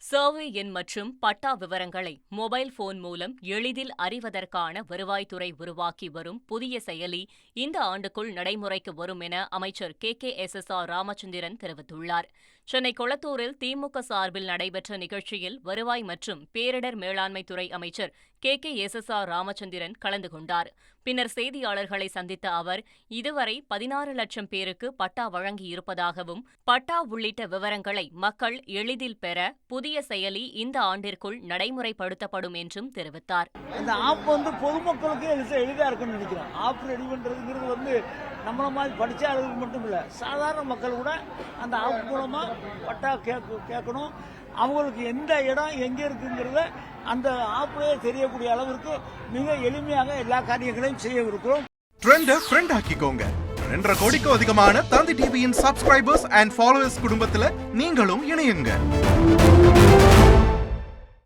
Survey எண் மற்றும் பட்டா விவரங்களை மொபைல் போன் மூலம் எளிதில் அறிவதற்கான வருவாய்த்துறை உருவாக்கி வரும் புதிய செயலி இந்த ஆண்டுக்குள் நடைமுறைக்கு வரும் என அமைச்சர் கே.எஸ்.ஆர். ராமச்சந்திரன் தெரிவித்துள்ளார். சென்னை கொளத்தூரில் திமுக சார்பில் நடைபெற்ற நிகழ்ச்சியில் வருவாய் மற்றும் பேரிடர் மேலாண்மைத்துறை அமைச்சர் கே.எஸ்.ஆர். ராமச்சந்திரன் கலந்து கொண்டார். பின்னர் செய்தியாளர்களை சந்தித்த அவர், இதுவரை 16 லட்சம் பேருக்கு பட்டா வழங்கியிருப்பதாகவும், பட்டா உள்ளிட்ட விவரங்களை மக்கள் எளிதில் பெற புதிய செயலி இந்த ஆண்டிற்குள் நடைமுறைப்படுத்தப்படும் என்றும் தெரிவித்தார். இந்த ஆப் பொதுமக்களுக்கு எளிதா இருக்குன்னு நினைக்கிறேன். ஆப் ரெடி பண்றதுங்கிறது நம்மள மாதிரி படிச்சாளர்களுக்கு மட்டும் இல்ல, சாதாரண மக்கள் கூட அந்த ஆப் மூலமா பட்டா கேட்கணும். அவங்களுக்கு எந்த இடம் எங்க இருக்குங்கிறத அந்த ஆப்லயே தெரியக்கூடிய அளவிற்கு மிக எளிமையாக எல்லா காரியங்களையும் செய்ய இருக்கிறோம். ட்ரெண்ட ஃப்ரெண்ட் ஆக்கிக்கோங்க. 2.5 கோடிக்கும் அதிகமான தந்தி டிவியின் சப்ஸ்கிரைபர்ஸ் அண்ட் ஃபாலோவர்ஸ் குடும்பத்துல நீங்களும் இணையுங்க.